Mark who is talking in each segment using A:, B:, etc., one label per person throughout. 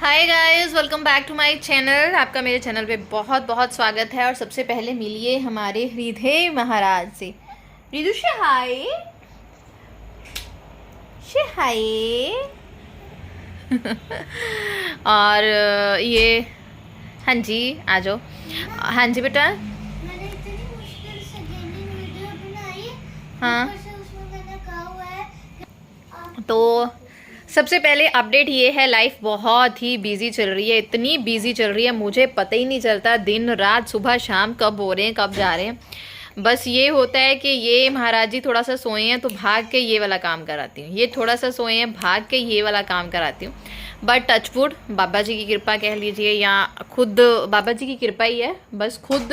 A: Hi guys, welcome back to my channel. आपका मेरे channel पे बहुत बहुत स्वागत है। और सबसे पहले मिलिए हमारे हृदय महाराज से। रिदु से हाय, से हाय। और ये, हाँ जी आ जाओ। हाँ जी बेटा।
B: मैंने इतनी मुश्किल से गेमिंग वीडियो बनाई।
A: हाँ,
B: ऊपर से उसमें मैंने कहा हुआ है
A: तो सबसे पहले अपडेट ये है, लाइफ बहुत ही बिजी चल रही है। इतनी बिजी चल रही है मुझे पता ही नहीं चलता, दिन रात सुबह शाम कब हो रहे हैं कब जा रहे हैं। बस ये होता है कि ये महाराज जी थोड़ा सा सोए हैं तो भाग के ये वाला काम कराती हूँ, ये थोड़ा सा सोए हैं भाग के ये वाला काम कराती हूँ। बट टचवुड, बाबा जी की कृपा कह लीजिए या खुद बाबा जी की कृपा ही है। बस खुद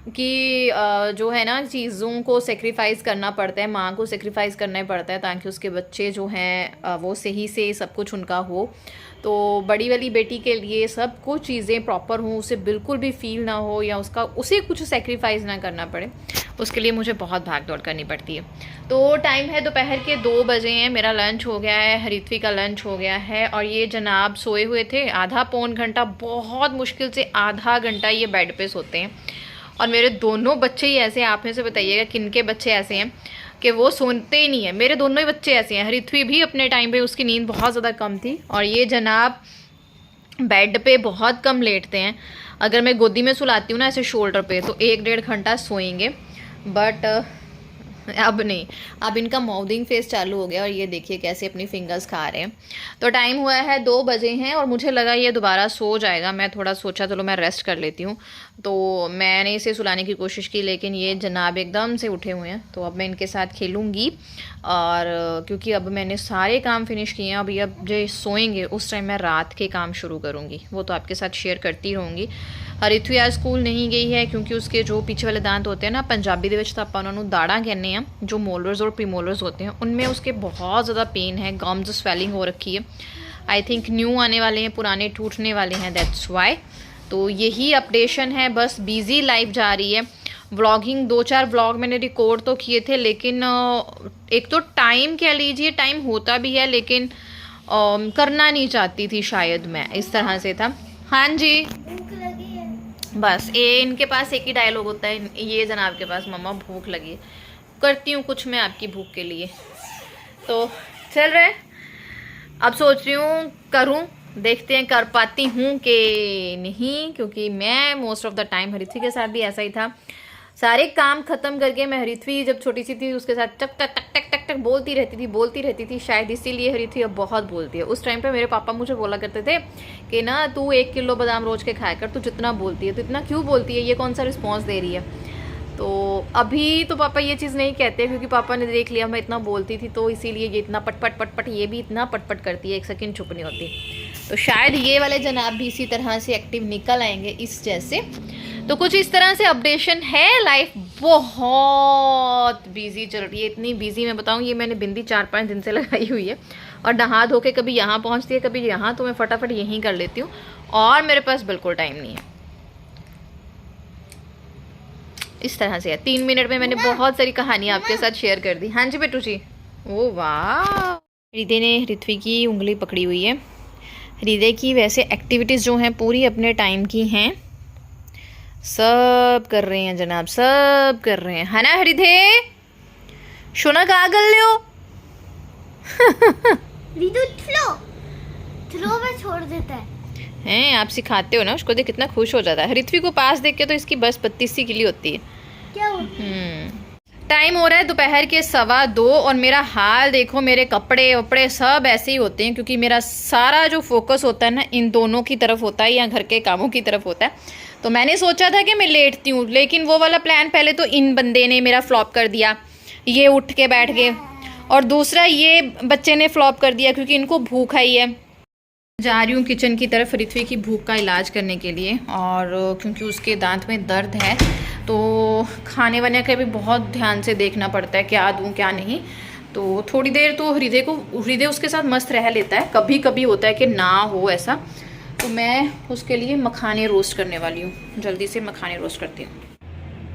A: कि जो है ना, चीज़ों को सेक्रीफाइस करना पड़ता है, माँ को सेक्रीफाइस करना ही पड़ता है ताकि उसके बच्चे जो हैं वो सही से सब कुछ उनका हो। तो बड़ी वाली बेटी के लिए सब कुछ चीज़ें प्रॉपर हों, उसे बिल्कुल भी फील ना हो या उसे कुछ सेक्रीफाइस ना करना पड़े, उसके लिए मुझे बहुत भाग दौड़ करनी पड़ती है। तो टाइम है दोपहर के 2 बजे हैं, मेरा लंच हो गया है, हरित्वी का लंच हो गया है और ये जनाब सोए हुए थे आधा पौन घंटा, बहुत मुश्किल से आधा घंटा ये बेड पे सोते हैं। और मेरे दोनों बच्चे ही ऐसे हैं, आप में से बताइएगा किन के बच्चे ऐसे हैं कि वो सोते ही नहीं है। मेरे दोनों ही बच्चे ऐसे हैं। हरित्वी भी अपने टाइम पे उसकी नींद बहुत ज़्यादा कम थी और ये जनाब बेड पे बहुत कम लेटते हैं। अगर मैं गोदी में सुलाती हूँ ना ऐसे शोल्डर पे तो 1-1.5 घंटा सोएंगे, बट अब नहीं। अब इनका माउथिंग फेस चालू हो गया और ये देखिए कैसे अपनी फिंगर्स खा रहे हैं। तो टाइम हुआ है 2 बजे हैं और मुझे लगा ये दोबारा सो जाएगा। मैं थोड़ा सोचा चलो मैं रेस्ट कर लेती हूँ, तो मैंने इसे सुलाने की कोशिश की लेकिन ये जनाब एकदम से उठे हुए हैं। तो अब मैं इनके साथ खेलूँगी और क्योंकि अब मैंने सारे काम फिनिश किए हैं, अभी अब जो सोएंगे उस टाइम मैं रात के काम शुरू करूँगी, वो तो आपके साथ शेयर करती रहूँगी। हरित्वी आज स्कूल नहीं गई है क्योंकि उसके जो पीछे वाले दांत होते हैं ना, पंजाबी ਦੇ ਵਿੱਚ ਤਾਂ ਆਪਾਂ ਉਹਨਾਂ ਨੂੰ दाड़ा कहने हैं, जो मोलर्स और प्रीमोलर्स होते हैं उनमें उसके बहुत ज़्यादा पेन है, गम्स स्वेलिंग हो रखी है। आई थिंक न्यू आने वाले हैं, पुराने टूटने वाले हैं, दैट्स वाई। तो यही अपडेशन है, बस बिज़ी लाइफ जा रही है। व्लॉगिंग 2-4 व्लॉग मैंने रिकॉर्ड तो किए थे लेकिन एक तो टाइम कह लीजिए, टाइम होता भी है लेकिन करना नहीं चाहती थी शायद मैं, इस तरह से था। हाँ जी,
B: भूख लगी है।
A: बस ये इनके पास एक ही डायलॉग होता है, ये जनाब के पास, मम्मा भूख लगी है। करती हूँ कुछ मैं आपकी भूख के लिए। तो चल रहे, अब सोच रही हूँ करूँ, देखते हैं कर पाती हूँ कि नहीं, क्योंकि मैं मोस्ट ऑफ द टाइम हरित्वी के साथ भी ऐसा ही था। सारे काम ख़त्म करके मैं, हरित्वी जब छोटी सी थी उसके साथ टक टक टक टक टक टक बोलती रहती थी। शायद इसीलिए हरित्वी अब बहुत बोलती है। उस टाइम पे मेरे पापा मुझे बोला करते थे कि ना तू 1 किलो बादाम रोज के खाया कर, तू जितना बोलती है तो इतना क्यों बोलती है, ये कौन सा रिस्पॉन्स दे रही है। तो अभी तो पापा ये चीज़ नहीं कहते क्योंकि पापा ने देख लिया मैं इतना बोलती थी, तो इसीलिए ये इतना पटपट पटपट, ये भी इतना पटपट करती है, 1 सेकंड चुप नहीं होती। तो शायद ये वाले जनाब भी इसी तरह से एक्टिव निकल आएंगे इस जैसे। तो कुछ इस तरह से अपडेशन है। लाइफ बहुत बिजी चल रही है, इतनी बिजी मैं बताऊँ, ये मैंने बिंदी 4-5 दिन से लगाई हुई है और नहा धो के कभी यहाँ पहुँचती है कभी यहाँ, तो मैं फटाफट यहीं कर लेती हूँ और मेरे पास बिल्कुल टाइम नहीं है। इस तरह से है। 3 मिनट में मैंने बहुत सारी कहानियाँ आपके साथ शेयर कर दी। हाँ जी बेटू जी। ओ वाह, हृदय ने हरित्वी की उंगली पकड़ी हुई है। हृदय की वैसे एक्टिविटीज़ जो हैं पूरी अपने टाइम की हैं, सब कर रहे हैं जनाब, सब कर रहे हैं, है ना हृदय? शोना कहाँ कर ले हो?
B: रिदु थ्रो में छोड़ देता है।
A: हैं आप सिखाते हो ना उसको, देख कितना खुश हो जाता है। हरित्वी को पास देख के तो इसकी बस पत्ती सी गिली होती है।
B: क्या होता है?
A: टाइम हो रहा है दोपहर के 2:15 और मेरा हाल देखो, मेरे कपड़े वपड़े सब ऐसे ही होते हैं क्योंकि मेरा सारा जो फोकस होता है ना इन दोनों की तरफ होता है या घर के कामों की तरफ होता है। तो मैंने सोचा था कि मैं लेटती हूँ लेकिन वो वाला प्लान पहले तो इन बंदे ने मेरा फ्लॉप कर दिया, ये उठ के बैठ गए, और दूसरा ये बच्चे ने फ्लॉप कर दिया क्योंकि इनको भूख आई है। जा रही हूँ किचन की तरफ हरित्वी की भूख का इलाज करने के लिए, और क्योंकि उसके दांत में दर्द है तो खाने वाने का भी बहुत ध्यान से देखना पड़ता है, क्या दूँ क्या नहीं। तो थोड़ी देर तो हृदय उसके साथ मस्त रह लेता है, कभी कभी होता है कि ना हो ऐसा। तो मैं उसके लिए मखाने रोस्ट करने वाली हूँ, जल्दी से मखाने रोस्ट करती हूँ।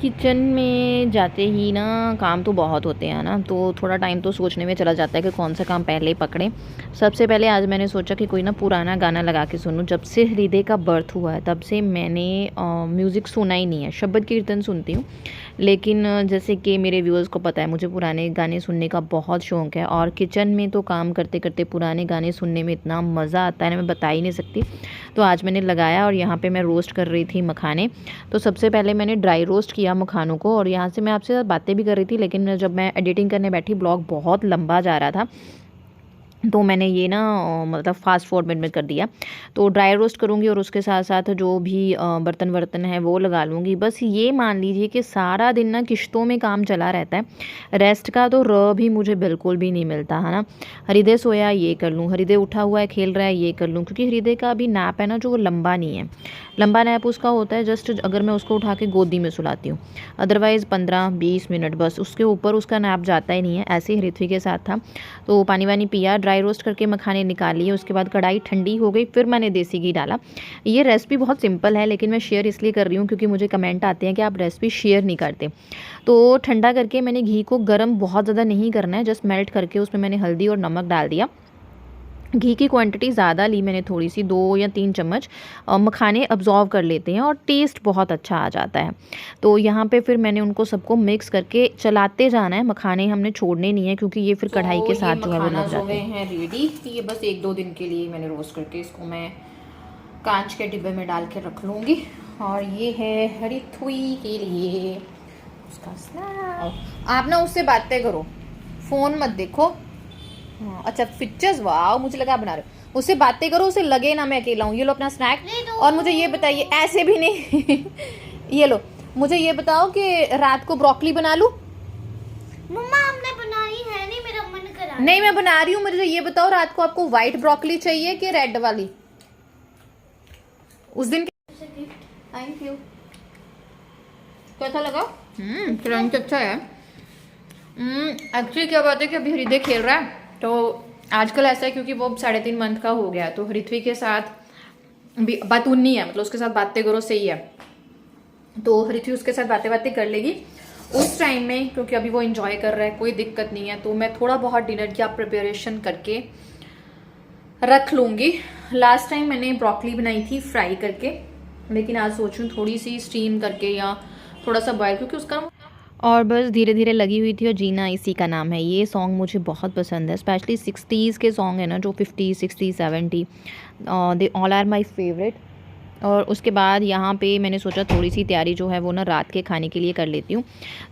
A: किचन में जाते ही ना काम तो बहुत होते हैं ना, तो थोड़ा टाइम तो सोचने में चला जाता है कि कौन सा काम पहले पकड़ें। सबसे पहले आज मैंने सोचा कि कोई ना पुराना गाना लगा के सुनूं। जब से हृदय का बर्थ हुआ है तब से मैंने म्यूज़िक सुना ही नहीं है। शब्द कीर्तन सुनती हूँ, लेकिन जैसे कि मेरे व्यूअर्स को पता है मुझे पुराने गाने सुनने का बहुत शौक़ है, और किचन में तो काम करते करते पुराने गाने सुनने में इतना मज़ा आता है ना, मैं बता ही नहीं सकती। तो आज मैंने लगाया और यहाँ पे मैं रोस्ट कर रही थी मखाने। तो सबसे पहले मैंने ड्राई रोस्ट किया मखानों को, और यहाँ से मैं आपसे बातें भी कर रही थी, लेकिन जब मैं एडिटिंग करने बैठी ब्लॉग बहुत लंबा जा रहा था, तो मैंने ये ना मतलब फ़ास्ट फॉरवर्ड में कर दिया। तो ड्राई रोस्ट करूँगी और उसके साथ साथ जो भी बर्तन वर्तन है वो लगा लूँगी। बस ये मान लीजिए कि सारा दिन ना किश्तों में काम चला रहता है। रेस्ट का तो र भी मुझे बिल्कुल भी नहीं मिलता है ना। हृदय सोया ये कर लूँ, हृदय उठा हुआ है खेल रहा है ये कर लूँ, क्योंकि हृदय का अभी नैप है ना जो वो लंबा नहीं है। लंबा नैप उसका होता है जस्ट अगर मैं उसको उठा के गोदी में सुलाती हूँ, अदरवाइज़ 15-20 मिनट, बस उसके ऊपर उसका नैप जाता ही नहीं है। ऐसे ही ऋत्विक के साथ था। तो पानी वानी पिया, ड्राई रोस्ट करके मखाने निकाल लिए। उसके बाद कढ़ाई ठंडी हो गई, फिर मैंने देसी घी डाला। ये रेसिपी बहुत सिंपल है, लेकिन मैं शेयर इसलिए कर रही हूँ क्योंकि मुझे कमेंट आते हैं कि आप रेसिपी शेयर नहीं करते। तो ठंडा करके मैंने घी को गर्म बहुत ज़्यादा नहीं करना है, जस्ट मेल्ट करके उसमें मैंने हल्दी और नमक डाल दिया। घी की क्वांटिटी ज़्यादा ली मैंने, थोड़ी सी 2 या 3 चम्मच। मखाने अब्जॉर्व कर लेते हैं और टेस्ट बहुत अच्छा आ जाता है। तो यहाँ पे फिर मैंने उनको सबको मिक्स करके चलाते जाना है। मखाने हमने छोड़ने नहीं है क्योंकि ये फिर कढ़ाई के साथ जो है वो लग जाते हैं। रेडी, ये बस 1-2 दिन के लिए मैंने रोस्ट करके इसको मैं कांच के डिब्बे में डाल के रख लूँगी। और ये है हरिथुई के लिए उसका स्नैक। आप ना उससे बातें करो, फ़ोन मत देखो। हाँ, अच्छा पिक्चर्स, वाह, मुझे लगा आप बना रहे हो। उससे बातें करो, उसे लगे ना मैं अकेला हूँ। ये लो अपना स्नैक। और मुझे ये बताइए, ऐसे भी नहीं ये लो, मुझे ये बताओ कि रात को ब्रोकली बना लूं?
B: मम्मा हमने बनाई है नहीं, मेरा मन कर रहा है।
A: नहीं, मैं बना रही हूँ। मुझे ये बताओ रात को आपको व्हाइट ब्रोकली चाहिए कि रेड वाली? उस दिन थैंक यू। कैसा लगा? क्रंच अच्छा है। एक्चुअली क्या बात है कि अभी हृदय खेल रहा है, तो आजकल ऐसा है क्योंकि वो 3.5 मंथ का हो गया, तो हृथ्वी के साथ भी बातूनी है, मतलब उसके साथ बातें करो सही है। तो हृथ्वी उसके साथ बातें कर लेगी उस टाइम में, क्योंकि अभी वो एंजॉय कर रहा है, कोई दिक्कत नहीं है। तो मैं थोड़ा बहुत डिनर की प्रिपरेशन करके रख लूँगी। लास्ट टाइम मैंने ब्रोकली बनाई थी फ्राई करके, लेकिन आज सोचूं थोड़ी सी स्टीम करके या थोड़ा सा बॉयल, क्योंकि उसका और बस धीरे धीरे लगी हुई थी। और जीना इसी का नाम है। ये सॉन्ग मुझे बहुत पसंद है, स्पेशली 60s के सॉन्ग है ना, जो 50, 60, 70 they all are my favourite. और उसके बाद यहाँ पे मैंने सोचा थोड़ी सी तैयारी जो है वो ना रात के खाने के लिए कर लेती हूँ।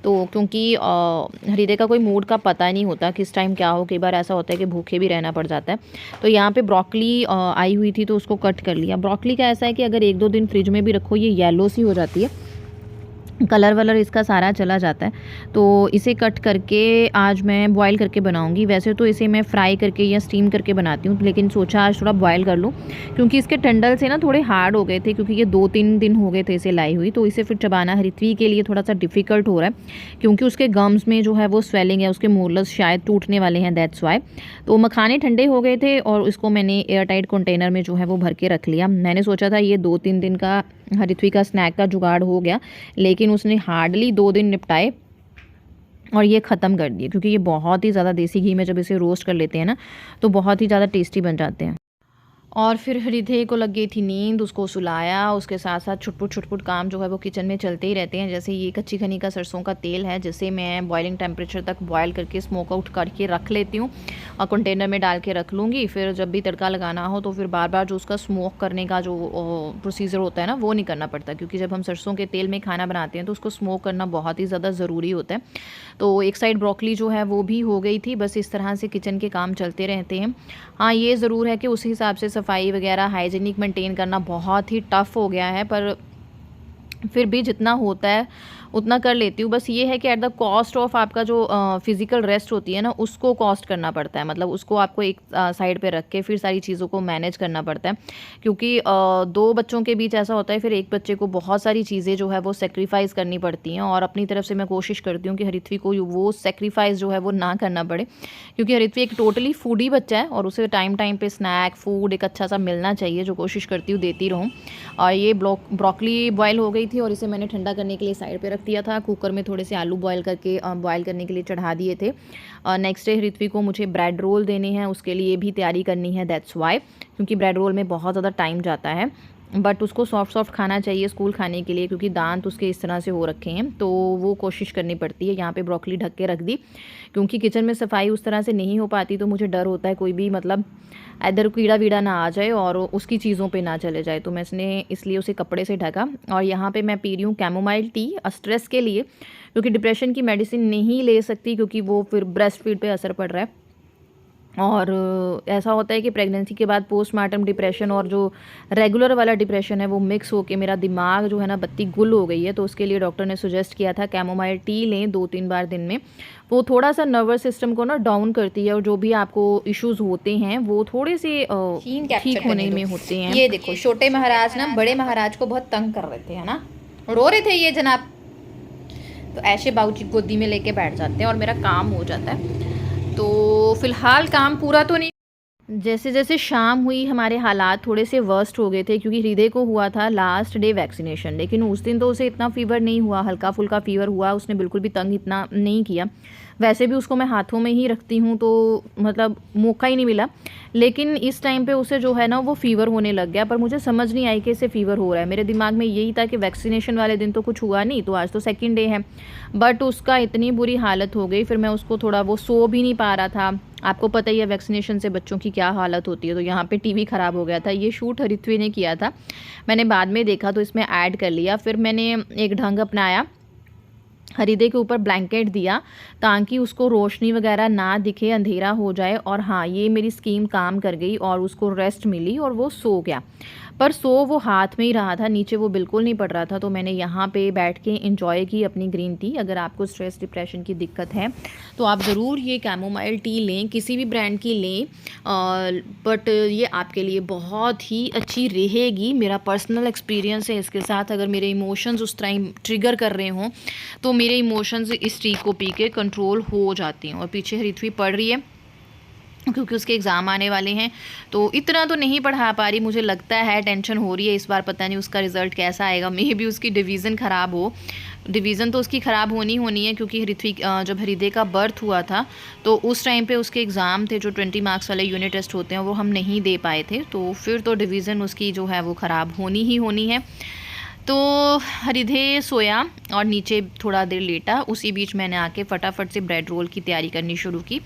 A: तो क्योंकि हृदय का कोई मूड का पता नहीं होता किस टाइम क्या हो, कई बार ऐसा होता है कि भूखे भी रहना पड़ जाता है। तो यहाँ पे ब्रोकली आई हुई थी तो उसको कट कर लिया। ब्रोकली का ऐसा है कि अगर 1-2 दिन फ्रिज में भी रखो ये येलो सी हो जाती है, कलर वलर इसका सारा चला जाता है। तो इसे कट करके आज मैं बॉईल करके बनाऊंगी। वैसे तो इसे मैं फ्राई करके या स्टीम करके बनाती हूँ, लेकिन सोचा आज थोड़ा बॉईल कर लूँ, क्योंकि इसके टंडल से ना थोड़े हार्ड हो गए थे, क्योंकि ये 2-3 दिन हो गए थे इसे लाई हुई। तो इसे फिर चबाना हृथ्वी के लिए थोड़ा सा डिफ़िकल्ट हो रहा है, क्योंकि उसके गम्स में जो है वो स्वेलिंग है, उसके मोलस शायद टूटने वाले हैं, दैट्स वाई। तो मखाने ठंडे हो गए थे और इसको मैंने एयर टाइट कंटेनर में जो है वो भर के रख लिया। मैंने सोचा था ये 2-3 दिन का हृथ्वी का स्नैक का जुगाड़ हो गया, लेकिन उसने हार्डली 2 दिन निपटाए और ये ख़त्म कर दिए, क्योंकि ये बहुत ही ज़्यादा देसी घी में जब इसे रोस्ट कर लेते हैं ना तो बहुत ही ज़्यादा टेस्टी बन जाते हैं। और फिर हृदय को लग गई थी नींद, उसको सुलाया। उसके साथ साथ छुटपुट काम जो है वो किचन में चलते ही रहते हैं। जैसे ये कच्ची खनी का सरसों का तेल है, जिसे मैं बॉइलिंग टेम्परेचर तक बॉयल करके स्मोक आउट करके रख लेती हूँ और कंटेनर में डाल के रख लूँगी। फिर जब भी तड़का लगाना हो तो फिर बार बार जो उसका स्मोक करने का जो प्रोसीजर होता है ना वो नहीं करना पड़ता, क्योंकि जब हम सरसों के तेल में खाना बनाते हैं तो उसको स्मोक करना बहुत ही ज़्यादा ज़रूरी होता है। तो एक साइड ब्रोकली जो है वो भी हो गई थी। बस इस तरह से किचन के काम चलते रहते हैं। हाँ, ये ज़रूर है कि उस हिसाब से सफाई वगैरह हाइजीनिक मेंटेन करना बहुत ही टफ़ हो गया है, पर फिर भी जितना होता है उतना कर लेती हूँ। बस ये है कि एट द कॉस्ट ऑफ आपका जो फिज़िकल रेस्ट होती है ना उसको कॉस्ट करना पड़ता है, मतलब उसको आपको एक साइड पे रख के फिर सारी चीज़ों को मैनेज करना पड़ता है, क्योंकि 2 बच्चों के बीच ऐसा होता है फिर एक बच्चे को बहुत सारी चीज़ें जो है वो सेक्रीफाइस करनी पड़ती हैं। और अपनी तरफ से मैं कोशिश करती हूँ कि हृथ्वी को वो सेक्रीफाइस जो है वो ना करना पड़े, क्योंकि हृथ्वी एक टोटली फूडी बच्चा है और उसे टाइम टाइम पे स्नैक फूड एक अच्छा सा मिलना चाहिए, जो कोशिश करती हूँ देती रहूँ। और ये ब्रोकली बॉयल हो गई थी और इसे मैंने ठंडा करने के लिए साइड पे रख दिया था कुकर में, थोड़े से आलू बॉयल करने के लिए चढ़ा दिए थे। नेक्स्ट डे ऋत्विक को मुझे ब्रेड रोल देने हैं, उसके लिए भी तैयारी करनी है, दैट्स वाई, क्योंकि ब्रेड रोल में बहुत ज़्यादा टाइम जाता है। बट उसको सॉफ्ट खाना चाहिए स्कूल खाने के लिए, क्योंकि दांत उसके इस तरह से हो रखे हैं, तो वो कोशिश करनी पड़ती है। यहाँ पे ब्रोकली ढक के रख दी, क्योंकि किचन में सफाई उस तरह से नहीं हो पाती, तो मुझे डर होता है कोई भी मतलब इधर कीड़ा वीड़ा ना आ जाए और उसकी चीज़ों पे ना चले जाए, तो मैं इसलिए उसे कपड़े से ढका। और यहाँ पे मैं पी रही हूँ कैमोमाइल टी स्ट्रेस के लिए, क्योंकि डिप्रेशन की मेडिसिन नहीं ले सकती, क्योंकि वो फिर ब्रेस्ट फीड पे असर पड़ रहा है। और ऐसा होता है कि प्रेगनेंसी के बाद पोस्टमार्टम डिप्रेशन और जो रेगुलर वाला डिप्रेशन है वो मिक्स होके मेरा दिमाग जो है ना बत्ती गुल हो गई है। तो उसके लिए डॉक्टर ने सुजेस्ट किया था कैमोमाइल टी लें 2-3 बार दिन में। वो थोड़ा सा नर्वस सिस्टम को ना डाउन करती है, और जो भी आपको इश्यूज होते हैं वो थोड़े से ठीक होने में होते हैं। ये देखो छोटे महाराज ना बड़े महाराज को बहुत तंग कर रहे थे, है ना, रो रहे थे ये जनाब। तो ऐसे बाबूजी गोदी में लेके बैठ जाते हैं और मेरा काम हो जाता है। तो फिलहाल काम पूरा तो नहीं, जैसे जैसे शाम हुई हमारे हालात थोड़े से वर्स्ट हो गए थे, क्योंकि हृदय को हुआ था लास्ट डे वैक्सीनेशन, लेकिन उस दिन तो उसे इतना फीवर नहीं हुआ, हल्का फुल्का फीवर हुआ, उसने बिल्कुल भी तंग इतना नहीं किया। वैसे भी उसको मैं हाथों में ही रखती हूँ, तो मतलब मौका ही नहीं मिला। लेकिन इस टाइम पे उसे जो है ना वो फ़ीवर होने लग गया, पर मुझे समझ नहीं आई कि इसे फ़ीवर हो रहा है। मेरे दिमाग में यही था कि वैक्सीनेशन वाले दिन तो कुछ हुआ नहीं, तो आज तो सेकंड डे है। बट उसका इतनी बुरी हालत हो गई, फिर मैं उसको थोड़ा, वो सो भी नहीं पा रहा था। आपको पता ही है वैक्सीनेशन से बच्चों की क्या हालत होती है। तो यहाँ पे टीवी ख़राब हो गया था। ये शूट ऋत्वी ने किया था, मैंने बाद में देखा तो इसमें ऐड कर लिया। फिर मैंने एक ढंग अपनाया, हृदय के ऊपर ब्लैंकेट दिया ताकि उसको रोशनी वगैरह ना दिखे, अंधेरा हो जाए। और हाँ, ये मेरी स्कीम काम कर गई और उसको रेस्ट मिली और वो सो गया। पर सो वो हाथ में ही रहा था, नीचे वो बिल्कुल नहीं पड़ रहा था। तो मैंने यहाँ पे बैठ के एंजॉय की अपनी ग्रीन टी। अगर आपको स्ट्रेस डिप्रेशन की दिक्कत है तो आप ज़रूर ये कैमोमाइल टी लें, किसी भी ब्रांड की लें, बट ये आपके लिए बहुत ही अच्छी रहेगी। मेरा पर्सनल एक्सपीरियंस है इसके साथ। अगर मेरे इमोशंस उस टाइम ट्रिगर कर रहे हों तो मेरे इमोशंस इस टी को पी के कंट्रोल हो जाती हैं। और पीछे ऋत्वी पढ़ रही है क्योंकि उसके एग्ज़ाम आने वाले हैं, तो इतना तो नहीं पढ़ा पा रही। मुझे लगता है टेंशन हो रही है इस बार, पता नहीं उसका रिज़ल्ट कैसा आएगा। मे भी उसकी डिवीज़न ख़राब हो। डिवीज़न तो उसकी ख़राब होनी है, क्योंकि ऋत्विक जब हृदय का बर्थ हुआ था तो उस टाइम पे उसके एग्ज़ाम थे जो 20 मार्क्स वाले यूनिट टेस्ट होते हैं, वो हम नहीं दे पाए थे। तो फिर तो डिवीज़न उसकी जो है वो ख़राब होनी है। तो हृदय सोया और नीचे थोड़ा देर लेटा। उसी बीच मैंने आके फटाफट से ब्रेड रोल की तैयारी करनी शुरू की।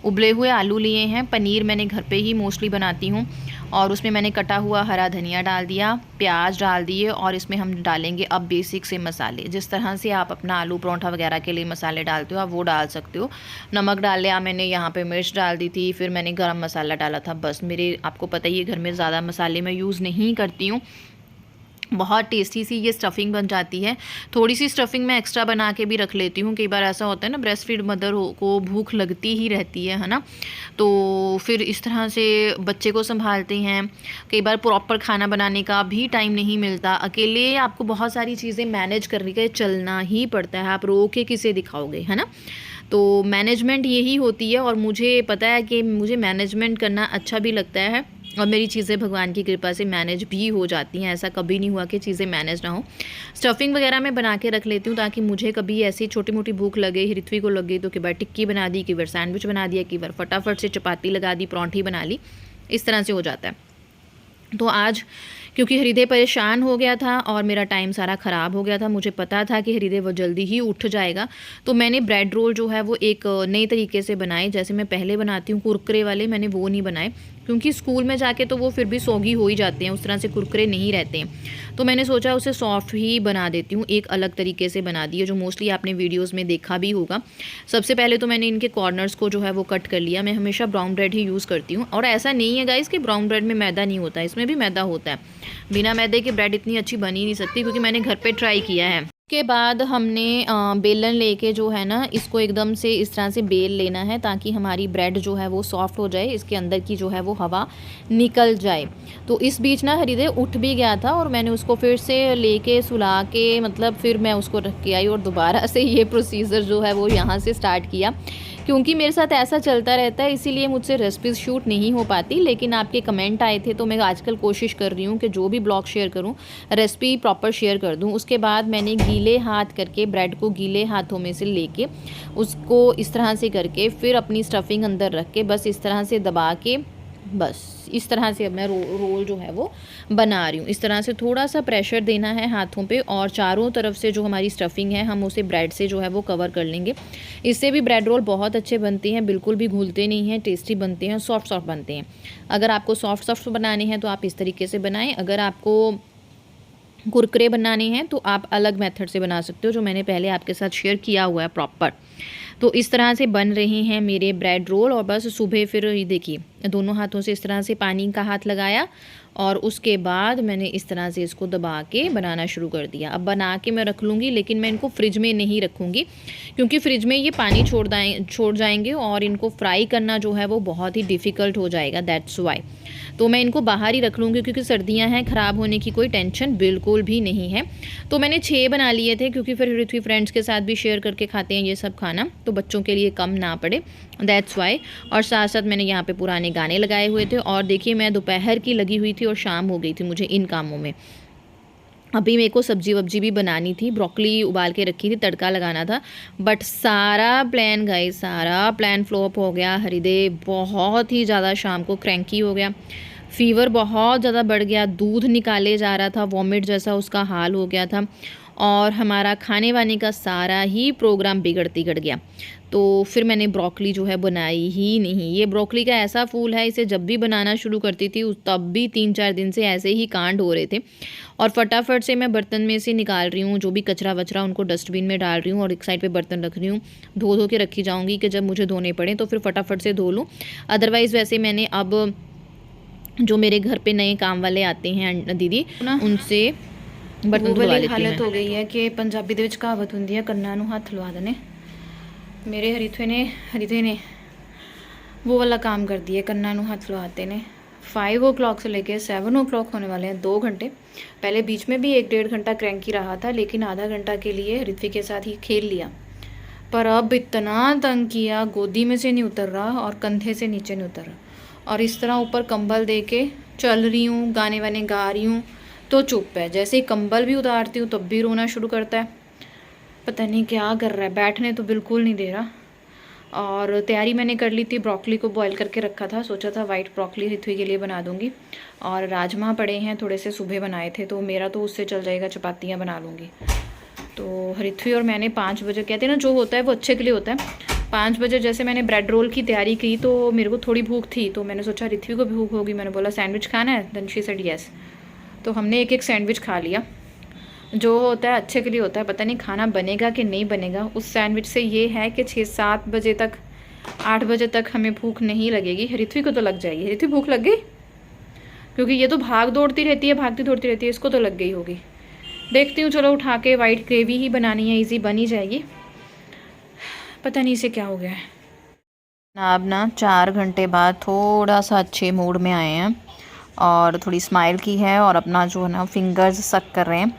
A: उबले हुए आलू लिए हैं, पनीर मैंने घर पे ही मोस्टली बनाती हूँ, और उसमें मैंने कटा हुआ हरा धनिया डाल दिया, प्याज डाल दिए, और इसमें हम डालेंगे अब बेसिक से मसाले। जिस तरह से आप अपना आलू परोंठा वगैरह के लिए मसाले डालते हो आप वो डाल सकते हो। नमक डाल लिया मैंने, यहाँ पे मिर्च डाल दी थी, फिर मैंने गरम मसाला डाला था। बस मेरे, आपको पता ही है घर में ज़्यादा मसाले मैं यूज़ नहीं करती हूँ। बहुत टेस्टी सी ये स्टफ़िंग बन जाती है। थोड़ी सी स्टफ़िंग मैं एक्स्ट्रा बना के भी रख लेती हूँ। कई बार ऐसा होता है ना, ब्रेस्ट फीड मदर को भूख लगती ही रहती है ना, तो फिर इस तरह से बच्चे को संभालते हैं। कई बार प्रॉपर खाना बनाने का भी टाइम नहीं मिलता। अकेले आपको बहुत सारी चीज़ें मैनेज करने के चलना ही पड़ता है, आप रो के किसे दिखाओगे, है ना। तो मैनेजमेंट यही होती है, और मुझे पता है कि मुझे मैनेजमेंट करना अच्छा भी लगता है, और मेरी चीज़ें भगवान की कृपा से मैनेज भी हो जाती हैं। ऐसा कभी नहीं हुआ कि चीज़ें मैनेज ना हो। स्टफ़िंग वगैरह मैं बना के रख लेती हूँ ताकि मुझे कभी ऐसी छोटी मोटी भूख लगे, ऋत्वी को लग गई तो कई बार टिक्की बना दी, कई बार सैंडविच बना दिया, कई बार फटाफट से चपाती लगा दी, परांठी बना ली, इस तरह से हो जाता है। तो आज क्योंकि हृदय परेशान हो गया था और मेरा टाइम सारा ख़राब हो गया था, मुझे पता था कि हृदय वो जल्दी ही उठ जाएगा, तो मैंने ब्रेड रोल जो है वो एक नए तरीके से बनाए। जैसे मैं पहले बनाती हूँ कुरकुरे वाले, मैंने वो नहीं बनाए, क्योंकि स्कूल में जाके तो वो फिर भी सौगी हो ही जाते हैं, उस तरह से कुरकुरे नहीं रहते हैं। तो मैंने सोचा उसे सॉफ्ट ही बना देती हूँ, एक अलग तरीके से बना दी है, जो मोस्टली आपने वीडियोज़ में देखा भी होगा। सबसे पहले तो मैंने इनके कॉर्नर्स को जो है वो कट कर लिया। मैं हमेशा ब्राउन ब्रेड ही यूज़ करती हूँ, और ऐसा नहीं है गाइस कि ब्राउन ब्रेड में मैदा नहीं होता, इसमें भी मैदा होता है। बिना मैदे के ब्रेड इतनी अच्छी बन ही नहीं सकती, क्योंकि मैंने घर पे ट्राई किया है। उसके बाद हमने बेलन लेके जो है ना इसको एकदम से इस तरह से बेल लेना है ताकि हमारी ब्रेड जो है वो सॉफ्ट हो जाए, इसके अंदर की जो है वो हवा निकल जाए। तो इस बीच ना हृदय उठ भी गया था और मैंने उसको फिर से लेके सुला के, मतलब फिर मैं उसको रख के आई और दोबारा से ये प्रोसीजर जो है वो यहाँ से स्टार्ट किया क्योंकि मेरे साथ ऐसा चलता रहता है, इसीलिए मुझसे रेसिपीज़ शूट नहीं हो पाती। लेकिन आपके कमेंट आए थे तो मैं आजकल कोशिश कर रही हूँ कि जो भी ब्लॉग शेयर करूँ रेसिपी प्रॉपर शेयर कर दूँ। उसके बाद मैंने गीले हाथ करके ब्रेड को गीले हाथों में से लेके उसको इस तरह से करके फिर अपनी स्टफिंग अंदर रख के बस इस तरह से दबा के बस इस तरह से अब मैं रोल जो है वो बना रही हूँ। इस तरह से थोड़ा सा प्रेशर देना है हाथों पे और चारों तरफ से जो हमारी स्टफिंग है हम उसे ब्रेड से जो है वो कवर कर लेंगे। इससे भी ब्रेड रोल बहुत अच्छे बनते हैं, बिल्कुल भी घुलते नहीं हैं, टेस्टी बनते हैं, सॉफ्ट सॉफ्ट बनते हैं। अगर आपको सॉफ्ट सॉफ्ट बनाने हैं तो आप इस तरीके से बनाएं। अगर आपको कुरकुरे बनाने हैं तो आप अलग मेथड से बना सकते हो, जो मैंने पहले आपके साथ शेयर किया हुआ है प्रॉपर। तो इस तरह से बन रहे हैं मेरे ब्रेड रोल। और बस सुबह फिर ये देखिए दोनों हाथों से इस तरह से पानी का हाथ लगाया और उसके बाद मैंने इस तरह से इसको दबा के बनाना शुरू कर दिया। अब बना के मैं रख लूँगी, लेकिन मैं इनको फ्रिज में नहीं रखूँगी क्योंकि फ्रिज में ये पानी छोड़ जाएंगे और इनको फ्राई करना जो है वो बहुत ही डिफ़िकल्ट हो जाएगा, दैट्स वाई। तो मैं इनको बाहर ही रख लूँगी क्योंकि सर्दियाँ हैं, ख़राब होने की कोई टेंशन बिल्कुल भी नहीं है। तो मैंने 6 बना लिए थे क्योंकि फिर पृथ्वी फ्रेंड्स के साथ भी शेयर करके खाते हैं ये सब खाना, तो बच्चों के लिए कम ना पड़े, दैट्स वाई। और साथ साथ मैंने यहाँ पे पुराने गाने लगाए हुए थे और देखिए मैं दोपहर की लगी हुई थी और शाम हो गई थी मुझे इन कामों में। अभी मेरे को सब्जी वब्जी भी बनानी थी, ब्रोकली उबाल के रखी थी, तड़का लगाना था, बट सारा प्लान गाइस सारा प्लान फ्लॉप हो गया। हरिदेव बहुत ही ज़्यादा शाम को क्रैंकी हो गया, फीवर बहुत ज़्यादा बढ़ गया, दूध निकाले जा रहा था, वॉमिट जैसा उसका हाल हो गया था और हमारा खाने वाने का सारा ही प्रोग्राम बिगड़ गया। तो फिर मैंने ब्रोकली जो है बनाई ही नहीं। ये ब्रोकली का ऐसा फूल है, इसे जब भी बनाना शुरू करती थी तब भी 3-4 दिन से ऐसे ही कांड हो रहे थे। और फटाफट से मैं बर्तन में से निकाल रही हूँ जो भी कचरा वचरा, उनको डस्टबिन में डाल रही हूँ और एक साइड पे बर्तन रख रही हूँ, धो के रखी जाऊँगी कि जब मुझे धोने पड़े तो फिर फटाफट से धो लूँ। अदरवाइज़ वैसे मैंने अब जो मेरे घर पे नए काम वाले आते हैं दीदी ना, उनसे बर्तन धुलवा लेती हूँ। हालत हो गई है कि पंजाबी ਦੇ ਵਿੱਚ ਕਹਾਵਤ ਹੁੰਦੀ ਹੈ ਕੰਨਾਂ ਨੂੰ ਹੱਥ ਲਵਾ ਦੇਣੇ। मेरे हरिथे ने वो वाला काम कर दिया, कन्ना नू हाथ लवाते ने। 5 o'clock से लेके 7 o'clock होने वाले हैं 2 घंटे। पहले बीच में भी 1-1.5 घंटा क्रैंकी रहा था, लेकिन आधा घंटा के लिए ऋत्विक के साथ ही खेल लिया। पर अब इतना तंग किया, गोदी में से नहीं उतर रहा और कंधे से नीचे नहीं उतर रहा। और इस तरह ऊपर कंबल दे के चल रही हूँ, गाने वाने गा रही हूँ तो चुप है। जैसे ही कंबल भी उतारती हूँ तब भी रोना शुरू करता है, पता नहीं क्या कर रहा है, बैठने तो बिल्कुल नहीं दे रहा। और तैयारी मैंने कर ली थी, ब्रोकली को बॉईल करके रखा था, सोचा था वाइट ब्रोकली ऋत्विक के लिए बना दूंगी। और राजमा पड़े हैं थोड़े से, सुबह बनाए थे, तो मेरा तो उससे चल जाएगा, चपातियाँ बना लूँगी। तो ऋत्विक और मैंने 5 बजे, कहते हैं ना जो होता है वो अच्छे के लिए होता है, 5 बजे जैसे मैंने ब्रेड रोल की तैयारी की तो मेरे को थोड़ी भूख थी, तो मैंने सोचा ऋत्विक को भी भूख होगी, मैंने बोला सैंडविच खाना है, देन शी सेड यस। तो हमने एक सैंडविच खा लिया। जो होता है अच्छे के लिए होता है, पता नहीं खाना बनेगा कि नहीं बनेगा। उस सैंडविच से ये है कि 6-7 बजे तक, 8 बजे तक हमें भूख नहीं लगेगी। ऋत्विक को तो लग जाएगी। ऋत्विक भूख लग गई, क्योंकि ये तो भागती रहती है, इसको तो लग गई होगी। देखती हूँ, चलो उठा के वाइट ग्रेवी ही बनानी है, इजी बन ही जाएगी। पता नहीं इसे क्या हो गया है। अब ना 4 घंटे बाद थोड़ा सा अच्छे मूड में आए हैं और थोड़ी स्माइल की है और अपना जो है ना फिंगर्स सक कर रहे हैं।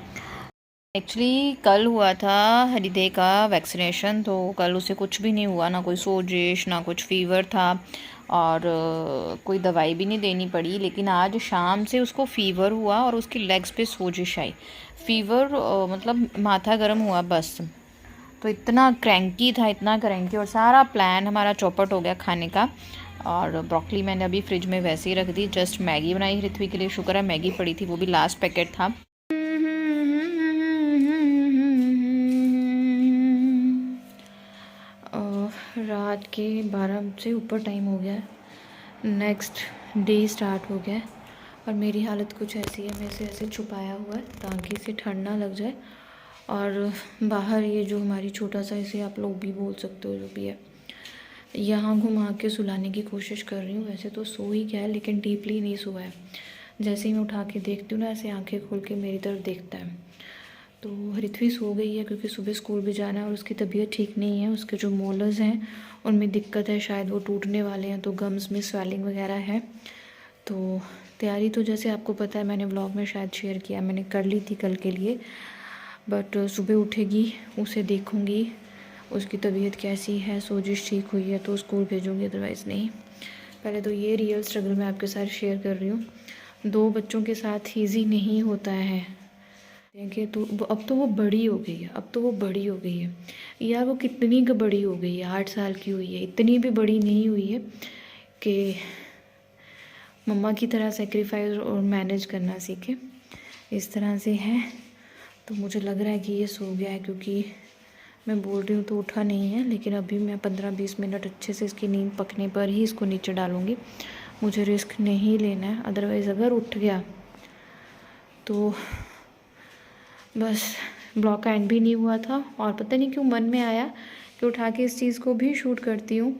A: एक्चुअली कल हुआ था हरिदे का वैक्सीनेशन, तो कल उसे कुछ भी नहीं हुआ, ना कोई सोजिश ना कुछ फीवर था और कोई दवाई भी नहीं देनी पड़ी। लेकिन आज शाम से उसको फ़ीवर हुआ और उसकी लेग्स पे सोजिश आई। फ़ीवर मतलब माथा गर्म हुआ बस। तो इतना क्रैंकी था, इतना क्रैंकी, और सारा प्लान हमारा चौपट हो गया खाने का। और ब्रोकली मैंने अभी फ्रिज में वैसे ही रख दी। जस्ट मैगी बनाई ऋत्विक के लिए, शुक्र है मैगी पड़ी थी, वो भी लास्ट पैकेट था। रात के 12 से ऊपर टाइम हो गया है, नेक्स्ट डे स्टार्ट हो गया है और मेरी हालत कुछ ऐसी है, मैं इसे ऐसे छुपाया हुआ है ताकि इसे ठंड ना लग जाए। और बाहर ये जो हमारी छोटा सा, इसे आप लोग भी बोल सकते हो, जो भी है, यहाँ घुमा के सुलाने की कोशिश कर रही हूँ। वैसे तो सो ही गया है लेकिन डीपली नहीं सोया है। जैसे ही मैं उठा के देखती हूँ ना, ऐसे आंखें खोल के मेरी तरफ देखता है। तो ऋत्विक सो गई है क्योंकि सुबह स्कूल भी जाना है और उसकी तबीयत ठीक नहीं है। उसके जो मोलर्स हैं उनमें दिक्कत है, शायद वो टूटने वाले हैं, तो गम्स में स्वेलिंग वगैरह है। तो तैयारी तो जैसे आपको पता है, मैंने व्लॉग में शायद शेयर किया, मैंने कर ली थी कल के लिए। बट सुबह उठेगी, उसे देखूँगी, उसकी तबीयत कैसी है, सोजिश ठीक हुई है तो स्कूल भेजूँगी, अदरवाइज़ नहीं। पहले तो ये रियल स्ट्रगल मैं आपके साथ शेयर कर रही हूँ। 2 बच्चों के साथ ईज़ी नहीं होता है। देखिए तो अब तो वो बड़ी हो गई है, अब तो वो बड़ी हो गई है यार। वो कितनी का बड़ी हो गई है, 8 साल की हुई है। इतनी भी बड़ी नहीं हुई है कि मम्मा की तरह सेक्रीफाइस और मैनेज करना सीखे। इस तरह से है तो मुझे लग रहा है कि ये सो गया है, क्योंकि मैं बोल रही हूँ तो उठा नहीं है। लेकिन अभी मैं 15-20 मिनट अच्छे से इसकी नींद पकने पर ही इसको नीचे डालूँगी। मुझे रिस्क नहीं लेना है, अदरवाइज़ अगर उठ गया तो बस ब्लॉग का एंड भी नहीं हुआ था। और पता नहीं क्यों मन में आया कि उठा के इस चीज़ को भी शूट करती हूँ,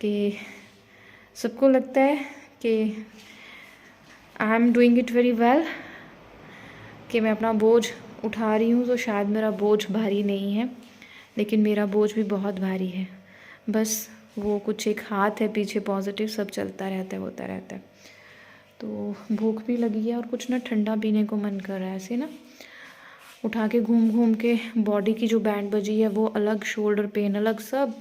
A: कि सबको लगता है कि I am doing it very well, कि मैं अपना बोझ उठा रही हूँ। तो शायद मेरा बोझ भारी नहीं है, लेकिन मेरा बोझ भी बहुत भारी है। बस वो कुछ एक हाथ है पीछे, पॉजिटिव सब चलता रहता है, होता रहता है। तो भूख भी लगी है और कुछ ना ठंडा पीने को मन कर रहा है। ऐसे ना उठा के घूम घूम के बॉडी की जो बैंड बजी है वो अलग, शोल्डर पेन अलग, सब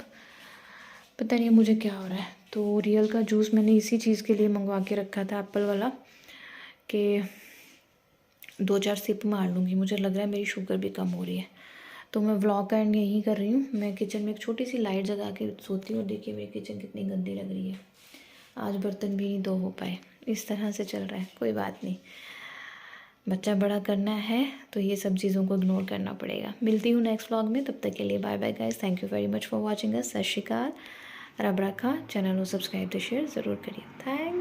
A: पता नहीं मुझे क्या हो रहा है। तो रियल का जूस मैंने इसी चीज़ के लिए मंगवा के रखा था, एप्पल वाला, कि 2-4 सिप मार लूँगी। मुझे लग रहा है मेरी शुगर भी कम हो रही है। तो मैं व्लॉग का एंड यही कर रही हूँ। मैं किचन में एक छोटी सी लाइट जगा के सोती हूँ। देखिए मेरी किचन कितनी गंदी लग रही है, आज बर्तन भी नहीं धो हो पाए। इस तरह से चल रहा है, कोई बात नहीं। बच्चा बड़ा करना है तो ये सब चीज़ों को इग्नोर करना पड़ेगा। मिलती हूँ नेक्स्ट व्लॉग में, तब तक के लिए bye bye guys. Thank you very much for watching us. Sat Sri अकाल, रब रखा। चैनल को सब्सक्राइब तो शेयर ज़रूर करिए। थैंक